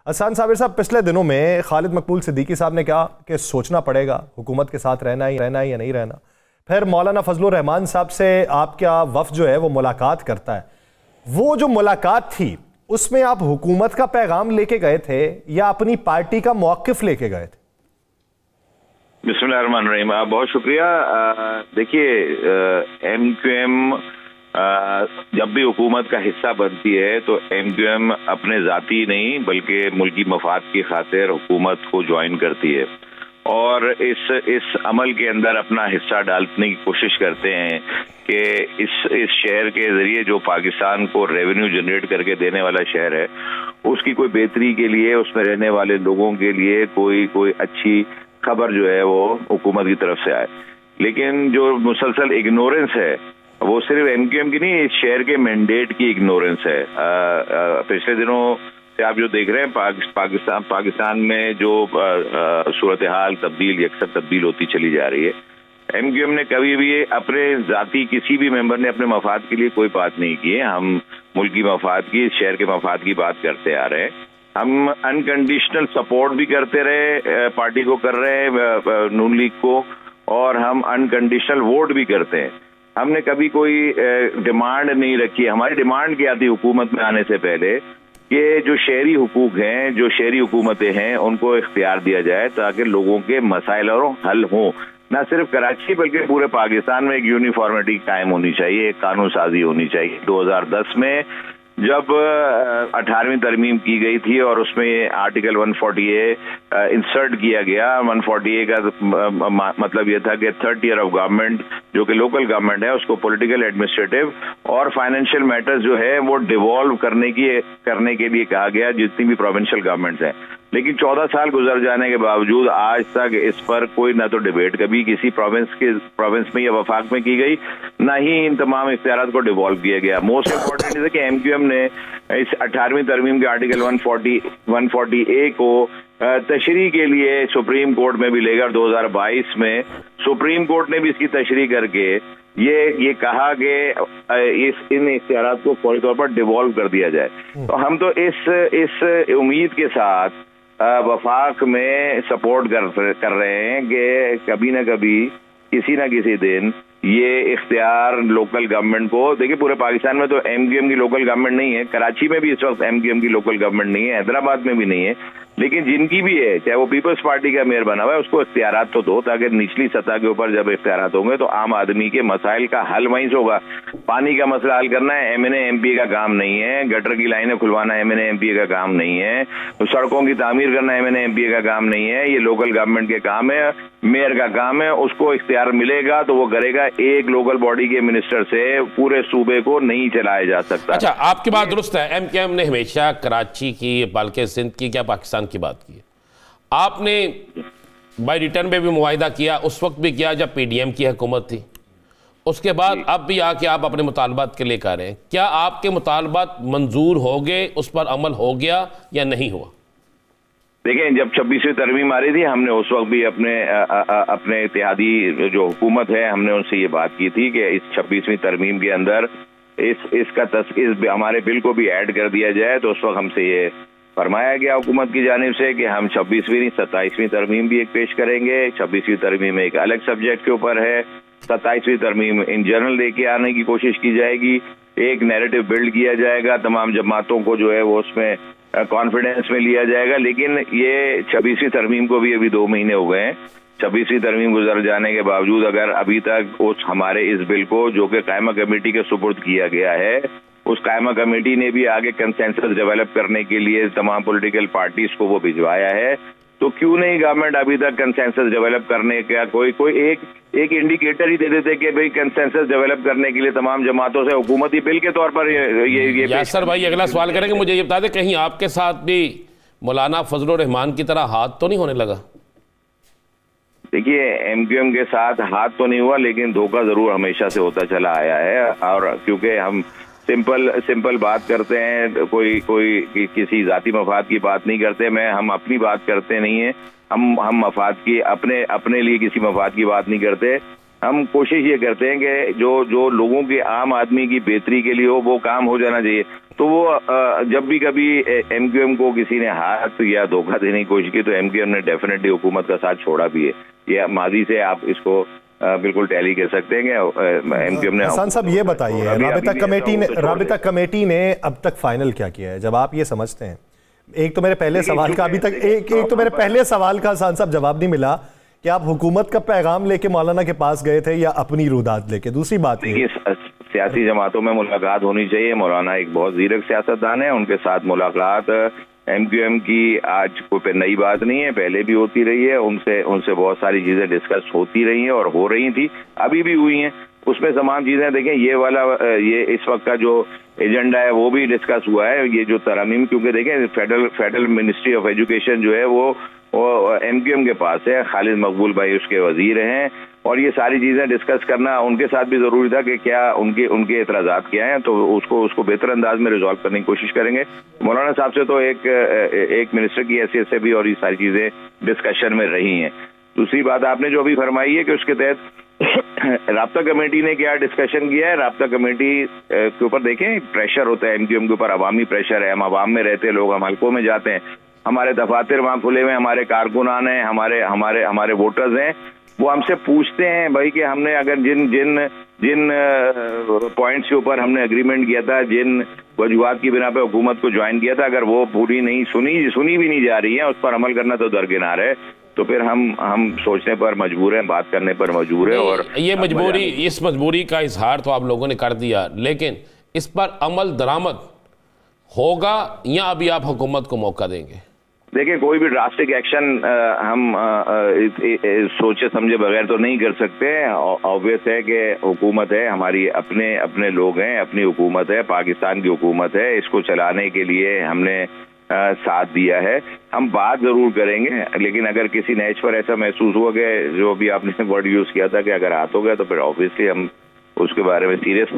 हसन साबिर साहब, पिछले दिनों में खालिद मकबूल सिद्दीकी साहब ने कहा कि सोचना पड़ेगा हुकूमत के साथ रहना ही या नहीं रहना। फिर मौलाना फजलुर रहमान साहब से आपका वफ़द जो है वो मुलाकात करता है। वो जो मुलाकात थी उसमें आप हुकूमत का पैगाम लेके गए थे या अपनी पार्टी का मौक़िफ़ लेके गए थे? बिस्मिल्लाहिर्रहमानिर्रहीम, बहुत शुक्रिया। देखिए, MQM जब भी हुकूमत का हिस्सा बनती है तो MQM अपने जाती नहीं बल्कि मुल्की मफाद की खातिर हुकूमत को ज्वाइन करती है और इस अमल के अंदर अपना हिस्सा डालने की कोशिश करते हैं कि इस शहर के जरिए जो पाकिस्तान को रेवेन्यू जनरेट करके देने वाला शहर है उसकी कोई बेहतरी के लिए, उसमें रहने वाले लोगों के लिए कोई अच्छी खबर जो है वो हुकूमत की तरफ से आए। लेकिन जो मुसलसल इग्नोरेंस है वो सिर्फ MQM की नहीं, इस शहर के मैंडेट की इग्नोरेंस है। पिछले दिनों से आप जो देख रहे हैं पाकिस्तान में जो सूरत हाल यकसर तब्दील होती चली जा रही है। MQM ने कभी भी अपने जाती किसी भी मेंबर ने अपने मफाद के लिए कोई बात नहीं की है। हम मुल्क की मफाद की, शहर के मफाद की बात करते आ रहे हैं। हम अनकंडीशनल सपोर्ट भी करते रहे, पार्टी को कर रहे हैं, नून लीग को, और हम अनकंडीशनल वोट भी करते हैं। हमने कभी कोई डिमांड नहीं रखी। हमारी डिमांड क्या थी हुकूमत में आने से पहले कि जो शहरी हुकूक हैं, जो शहरी हुकूमतें हैं, उनको इख्तियार दिया जाए ताकि लोगों के मसाइल और हल हों। न सिर्फ कराची बल्कि पूरे पाकिस्तान में एक यूनिफॉर्मिटी कायम होनी चाहिए, एक कानून साजी होनी चाहिए। 2010 में जब 18वीं तरमीम की गई थी और उसमें आर्टिकल 140A इंसर्ट किया गया। 140A का मतलब यह था कि थर्ड ईयर ऑफ गवर्नमेंट जो कि लोकल गवर्नमेंट है उसको पॉलिटिकल, एडमिनिस्ट्रेटिव और फाइनेंशियल मैटर्स जो है वो डिवॉल्व करने के लिए कहा गया जितनी भी प्रोविंशियल गवर्नमेंट्स हैं। लेकिन 14 साल गुजर जाने के बावजूद आज तक इस पर कोई ना तो डिबेट कभी किसी प्रोविंस में या वफाक में की गई, ना ही इन तमाम इख्तियारात को डिवॉल्व किया गया। मोस्ट इम्पोर्टेंट है कि MQM ने इस 18वीं तरमीम के आर्टिकल 140A को तशरीह के लिए सुप्रीम कोर्ट में भी लेकर 2022 में सुप्रीम कोर्ट ने भी इसकी तशरीह करके ये कहा कि इन इख्तियारात को फौरी तौर पर डिवॉल्व कर दिया जाए। तो हम तो इस उम्मीद के साथ वफाक में सपोर्ट कर रहे हैं कि कभी ना कभी किसी ना किसी दिन ये इख्तियार लोकल गवर्नमेंट को, देखिए पूरे पाकिस्तान में तो MQM की लोकल गवर्नमेंट नहीं है, कराची में भी इस वक्त MQM की लोकल गवर्नमेंट नहीं है, हैदराबाद में भी नहीं है, लेकिन जिनकी भी है, चाहे वो पीपल्स पार्टी का मेयर बना हुआ है, उसको इख्तियारात तो दो ताकि निचली सतह के ऊपर जब इख्तियारात होंगे तो आम आदमी के मसाइल का हल वहीं से होगा। पानी का मसला हल करना है MNA MPA का काम नहीं है, गटर की लाइनें खुलवाना MNA MPA का काम नहीं है, तो सड़कों की तामीर करना MNA MPA का काम नहीं है, ये लोकल गवर्नमेंट के काम है, मेयर का काम है। उसको इख्तियार मिलेगा तो वो करेगा। एक लोकल बॉडी के मिनिस्टर से पूरे सूबे को नहीं चलाया जा सकता। अच्छा, आपकी बात दुरुस्त है। MQM ने हमेशा कराची की, बल्कि सिंध की, क्या पाकिस्तान की बात की। आपने बाय रिटर्न में भी मुआहिदा किया, उस वक्त भी किया जब PDM की हुकूमत थी, उसके बाद अब भी आके आप अपने मुतालबात के लेकर आ रहे हैं। क्या आपके मुतालबात मंजूर हो गए, उस पर अमल हो गया या नहीं हुआ? देखें, जब 26वीं तरमीम आ रही थी हमने उस वक्त भी अपने इत्तेहादी जो हुकूमत है हमने उनसे ये बात की थी कि इस 26वीं तरमीम के अंदर इस हमारे बिल को भी ऐड कर दिया जाए। तो उस वक्त हमसे ये फरमाया गया हुकूमत की जानिब से कि हम 26वीं नहीं 27वीं तरमीम भी एक पेश करेंगे। 26वीं तरमीम एक अलग सब्जेक्ट के ऊपर है, 27वीं तरमीम इन जनरल लेके आने की कोशिश की जाएगी। एक नैरेटिव बिल्ड किया जाएगा, तमाम जमातों को जो है वो उसमें कॉन्फिडेंस में लिया जाएगा। लेकिन ये 26वीं तरमीम को भी अभी 2 महीने हो गए हैं। 26वीं तरमीम गुजर जाने के बावजूद अगर अभी तक उस हमारे इस बिल को जो कि कायमा कमेटी के सुपुर्द किया गया है, उस कायमा कमेटी ने भी आगे कंसेंसस डेवलप करने के लिए तमाम पॉलिटिकल पार्टीज को वो भिजवाया है, तो क्यों नहीं गवर्नमेंट अभी तक कंसेंसस डेवलप करने का कोई एक इंडिकेटर ही दे देते कि भाई कंसेंसस डेवलप करने के लिए तमाम जमातों से हुकूमती बिल के तौर पर ये यासर भाई अगला सवाल करेंगे। मुझे ये बता दें, कहीं आपके साथ भी मौलाना फजलुर रहमान की तरह हाथ तो नहीं होने लगा? देखिए, MQM के साथ हाथ तो नहीं हुआ, लेकिन धोखा जरूर हमेशा से होता चला आया है। और क्योंकि हम सिंपल बात करते हैं, कोई किसी जाती मफाद की बात नहीं करते, हम अपनी बात करते नहीं है, हम मफाद की अपने लिए किसी मफाद की बात नहीं करते। हम कोशिश ये करते हैं कि जो लोगों के, आम आदमी की बेहतरी के लिए हो वो काम हो जाना चाहिए। तो वो जब भी कभी एमक्यूएम को किसी ने हाथ या धोखा देने की कोशिश की तो एमक्यूएम ने डेफिनेटली हुकूमत का साथ छोड़ा भी है। ये माजी से आप इसको बिल्कुल टैली कर सकते हैं कि एमक्यूएम ने। हसन साहब ये बताइए, राबिता कमेटी ने अब तक फाइनल क्या किया है, जब आप ये समझते हैं? एक तो मेरे पहले सवाल का अभी तक एक तो मेरे पहले सवाल का हसन साहब जवाब नहीं मिला कि आप हुकूमत का पैगाम लेके मौलाना के पास गए थे या अपनी रुदात लेके। दूसरी बात ये सियासी जमातों में मुलाकात होनी चाहिए। मौलाना एक बहुत जीरक सियासतदान है, उनके साथ मुलाकात एमक्यूएम की आज कोई नई बात नहीं है, पहले भी होती रही है। उनसे बहुत सारी चीजें डिस्कस होती रही हैं और हो रही थी, अभी भी हुई हैं। उसमें तमाम चीजें देखें, ये इस वक्त का जो एजेंडा है वो भी डिस्कस हुआ है। ये जो तरमीम, क्योंकि देखें फेडरल मिनिस्ट्री ऑफ एजुकेशन जो है वो एमक्यूएम के पास है, खालिद मकबूल भाई उसके वजीर हैं, और ये सारी चीजें डिस्कस करना उनके साथ भी जरूरी था कि क्या उनके एतराजात क्या हैं, तो उसको बेहतर अंदाज में रिजॉल्व करने की कोशिश करेंगे। मौलाना साहब से तो एक मिनिस्टर की हैसियत से भी और ये सारी चीजें डिस्कशन में रही हैं। दूसरी बात आपने जो अभी फरमाई है कि उसके तहत राब्ता कमेटी ने क्या डिस्कशन किया है। राब्ता कमेटी के ऊपर देखें प्रेशर होता है एमक्यूएम के ऊपर, अवामी प्रेशर है। हम अवाम में रहते लोग, हम हल्कों में जाते हैं, हमारे दफातर वहाँ खुले हुए, हमारे कारकुनान हैं, हमारे वोटर्स हैं, वो हमसे पूछते हैं भाई कि हमने अगर जिन पॉइंट्स के ऊपर हमने एग्रीमेंट किया था, जिन वजूहात की बिना पे हुकूमत को ज्वाइन किया था, अगर वो पूरी नहीं सुनी भी नहीं जा रही है, उस पर अमल करना तो दरकिनार है, तो फिर हम सोचने पर मजबूर हैं, बात करने पर मजबूर है। और इस मजबूरी का इजहार तो आप लोगों ने कर दिया, लेकिन इस पर अमल दरामद होगा या अभी आप हुकूमत को मौका देंगे? देखिए, कोई भी ड्रास्टिक एक्शन हम सोचे समझे बगैर तो नहीं कर सकते। ऑब्वियस है कि हुकूमत है हमारी, अपने लोग हैं, अपनी हुकूमत है, पाकिस्तान की हुकूमत है, इसको चलाने के लिए हमने साथ दिया है। हम बात जरूर करेंगे, लेकिन अगर किसी नेच पर ऐसा महसूस हुआ कि जो भी आपने वर्ड यूज किया था कि अगर हाथ हो गया, तो फिर ऑब्वियसली हम उसके बारे में सीरियस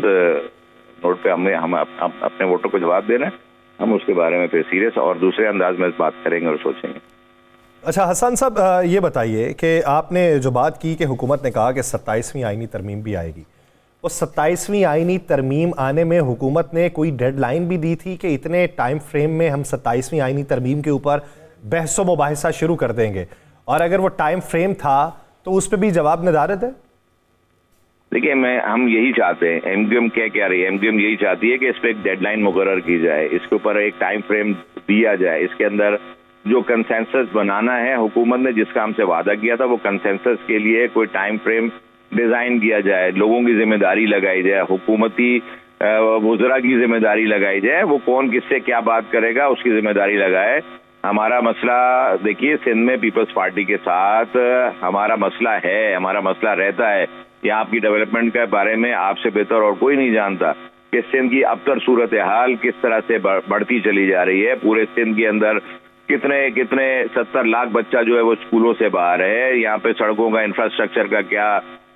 नोट पे हम अपने वोटर को जवाब देना है, हम उसके बारे में फिर सीरियस और दूसरे अंदाज में बात करेंगे और सोचेंगे। अच्छा हसन साहब, ये बताइए कि आपने जो बात की कि हुकूमत ने कहा कि 27वीं आईनी तरमीम भी आएगी, वो 27वीं आईनी तरमीम आने में हुकूमत ने कोई डेडलाइन भी दी थी कि इतने टाइम फ्रेम में हम 27वीं आईनी तरमीम के ऊपर बहस व मुबाहिसा शुरू कर देंगे, और अगर वो टाइम फ्रेम था तो उस पर भी जवाब निर्धारित है? देखिए, हम यही चाहते हैं, एमक्यूएम क्या रही है, एमक्यूएम यही चाहती है कि इस पर एक डेडलाइन मुकर्रर की जाए, इसके ऊपर एक टाइम फ्रेम दिया जाए, इसके अंदर जो कंसेंसस बनाना है, हुकूमत ने जिसका हमसे वादा किया था वो कंसेंसस के लिए कोई टाइम फ्रेम डिजाइन किया जाए, लोगों की जिम्मेदारी लगाई जाए, हुकूमती वुज़रा की जिम्मेदारी लगाई जाए, वो कौन किससे क्या बात करेगा उसकी जिम्मेदारी लगाए। हमारा मसला देखिए, सिंध में पीपल्स पार्टी के साथ हमारा मसला है, हमारा मसला रहता है। यहाँ आपकी डेवलपमेंट के बारे में आपसे बेहतर और कोई नहीं जानता कि सिंध की अबतर सूरत हाल किस तरह से बढ़ती चली जा रही है। पूरे सिंध के अंदर कितने 70 लाख बच्चा जो है वो स्कूलों से बाहर है। यहाँ पे सड़कों का इंफ्रास्ट्रक्चर का क्या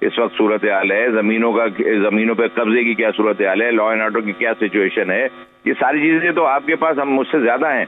इस वक्त सूरत हाल है, जमीनों पे कब्जे की क्या सूरत हाल है, लॉ एंड ऑर्डर की क्या सिचुएशन है, ये सारी चीजें तो आपके पास हम मुझसे ज्यादा हैं।